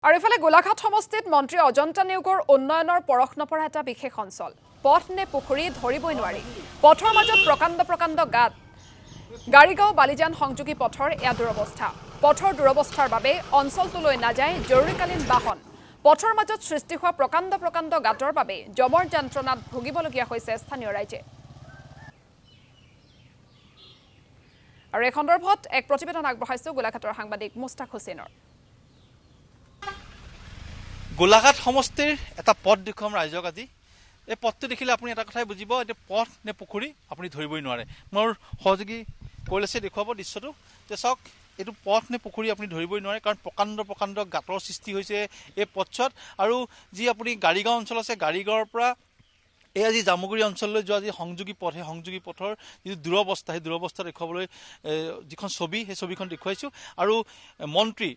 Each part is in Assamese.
আৰু ইফালে গোলাঘাট সমষ্টিত মন্ত্ৰী অজন্তা নিয়োগৰ উন্নয়নৰ পৰখ নপৰা এটা বিশেষ অঞ্চল পথ নে পুখুৰী ধৰিবই নোৱাৰি পথৰ মাজত প্ৰকাণ্ড গাঁত গাড়ীগাঁও বালিজান সংযোগী পথৰ এয়া দুৰৱস্থা পথৰ দুৰৱস্থাৰ বাবে অঞ্চলটোলৈ নাযায় জৰুৰীকালীন বাহন পথৰ মাজত সৃষ্টি হোৱা প্ৰকাণ্ড গাঁতৰ বাবে জমৰ যন্ত্ৰণাত ভুগিবলগীয়া হৈছে স্থানীয় ৰাইজে আৰু এই সন্দৰ্ভত এক প্ৰতিবেদন আগবঢ়াইছো গোলাঘাটৰ সাংবাদিক মুস্তাক হুছেইনৰ গোলাঘাট সমষ্টিৰ এটা পথ দেখুৱাম ৰাইজক আজি এই পথটো দেখিলে আপুনি এটা কথাই বুজিব যে পথ নে পুখুৰী আপুনি ধৰিবই নোৱাৰে মোৰ সহযোগী কৈলাসে দেখুৱাব দৃশ্যটো যে চাওক এইটো পথ নে পুখুৰী আপুনি ধৰিবই নোৱাৰে কাৰণ প্ৰকাণ্ড গাঁতৰ সৃষ্টি হৈছে এই পথছোৱাত আৰু যি আপুনি গাড়ীগাঁও অঞ্চল আছে গাড়ীগাঁৱৰ পৰা এই আজি জামুগুৰি অঞ্চললৈ যোৱা যি সংযোগী পথ সেই সংযোগী পথৰ যিটো দুৰৱস্থা সেই দুৰৱস্থা দেখুৱাবলৈ যিখন ছবি সেই ছবিখন দেখুৱাইছোঁ আৰু মন্ত্ৰী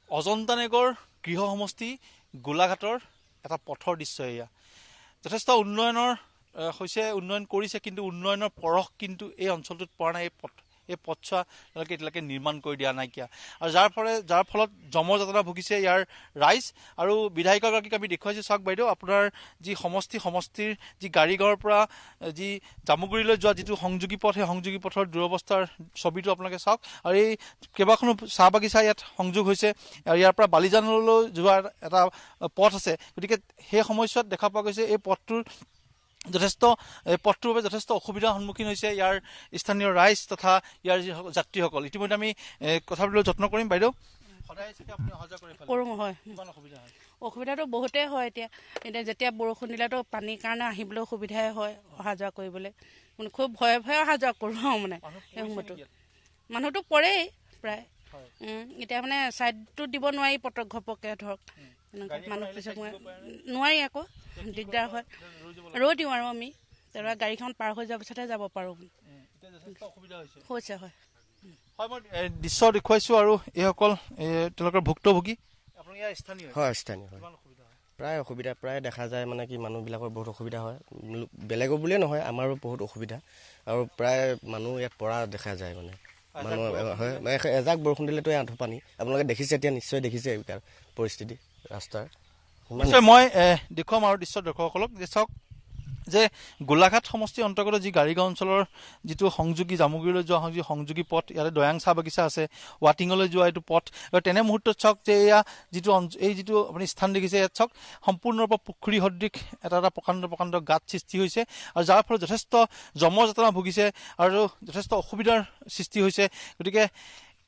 অজন্তা নিয়োগৰ গৃহ সমষ্টি গোলাঘাটৰ এটা পথৰ দৃশ্য এয়া যথেষ্ট উন্নয়নৰ হৈছে উন্নয়ন কৰিছে কিন্তু উন্নয়নৰ পৰখ কিন্তু এই অঞ্চলটোত পৰা নাই এই পথছোৱা তেওঁলোকে এতিয়ালৈকে নিৰ্মাণ কৰি দিয়া নাইকিয়া আৰু যাৰ ফলত জমৰ যাতনা ভুগিছে ইয়াৰ ৰাইজ আৰু বিধায়িকাগৰাকীক আমি দেখুৱাইছোঁ চাওক বাইদেউ আপোনাৰ যি সমষ্টিৰ যি গাড়ীগাঁৱৰ পৰা যি জামুগুৰিলৈ যোৱা যিটো সংযোগী পথ সেই সংযোগী পথৰ দুৰৱস্থাৰ ছবিটো আপোনালোকে চাওক আৰু এই কেইবাখনো চাহ বাগিচা ইয়াত সংযোগ হৈছে আৰু ইয়াৰ পৰা বালিজানলৈ যোৱাৰ এটা পথ আছে গতিকে সেই সময়ছোৱাত দেখা পোৱা গৈছে এই পথটোৰ পথটোৰ বাবে যথেষ্ট অসুবিধাৰ সন্মুখীন হৈছে ইয়াৰ স্থানীয় ৰাইজ তথা ইয়াৰ যি যাত্ৰীসকল ইতিমধ্যে আমি কথা পাতিবলৈ যত্ন কৰিম বাইদেউ অসুবিধাটো বহুতেই হয় এতিয়া যেতিয়া বৰষুণ দিলেতো পানীৰ কাৰণে আহিবলৈ অসুবিধাই হয় অহা যোৱা কৰিবলৈ মানে খুব ভয়ে অহা যোৱা কৰোঁ মানে সেই সময়তো মানুহটো পৰেই প্ৰায় এতিয়া মানে ছাইডটো দিব নোৱাৰি পটক ঘপককৈ ধৰক মানুহ পিছত নোৱাৰি আকৌ দিগদাৰ হয় ৰৈ দিওঁ আৰু আমি তাৰপৰা গাড়ীখন পাৰ হৈ যোৱাৰ পিছতহে যাব পাৰোঁ হৈছে হয় মই দৃশ্য দেখুৱাইছোঁ আৰু এইসকল তেওঁলোকৰ ভুক্তভোগী হয় স্থানীয় হয় প্ৰায় অসুবিধা প্ৰায় দেখা যায় মানে কি মানুহবিলাকৰ বহুত অসুবিধা হয় বেলেগৰ বুলিয়ে নহয় আমাৰো বহুত অসুবিধা আৰু প্ৰায় মানুহ ইয়াত পৰা দেখা যায় মানে মানুহ হয় এজাক বৰষুণ দিলেতো আঁঠু পানী আপোনালোকে দেখিছে এতিয়া নিশ্চয় দেখিছে এইবিলাক পৰিস্থিতি ৰাস্তাৰ মই দেখুৱাম আৰু দৃশ্য দৰ্শকসকলক যে চাওক যে গোলাঘাট সমষ্টিৰ অন্তৰ্গত যি গাড়ীগাঁও অঞ্চলৰ যিটো সংযোগী জামুগুৰিলৈ যোৱা সংযোগী পথ ইয়াতে দয়াং চাহ বাগিচা আছে ৱাটিঙলৈ যোৱা এইটো পথ আৰু তেনে মুহূৰ্তত চাওক যে এয়া যিটো আপুনি স্থান দেখিছে ইয়াত চাওক সম্পূৰ্ণৰূপে পুখুৰী সদৃশ এটা প্ৰকাণ্ড গাঁত সৃষ্টি হৈছে আৰু যাৰ ফলত যথেষ্ট জমৰ যাতনা ভুগিছে আৰু যথেষ্ট অসুবিধাৰ সৃষ্টি হৈছে গতিকে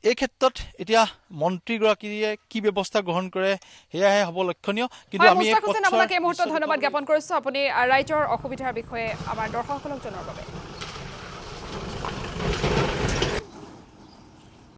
এই ক্ষেত্ৰত এতিয়া মন্ত্ৰীগৰাকীয়ে কি ব্যৱস্থা গ্ৰহণ কৰে সেয়াহে হ'ব লক্ষণীয় কিন্তু আমি আপোনাক এই মুহূৰ্তত ধন্যবাদ জ্ঞাপন কৰিছোঁ আপুনি ৰাইজৰ অসুবিধাৰ বিষয়ে আমাৰ দৰ্শকসকলক জনোৱাৰ বাবে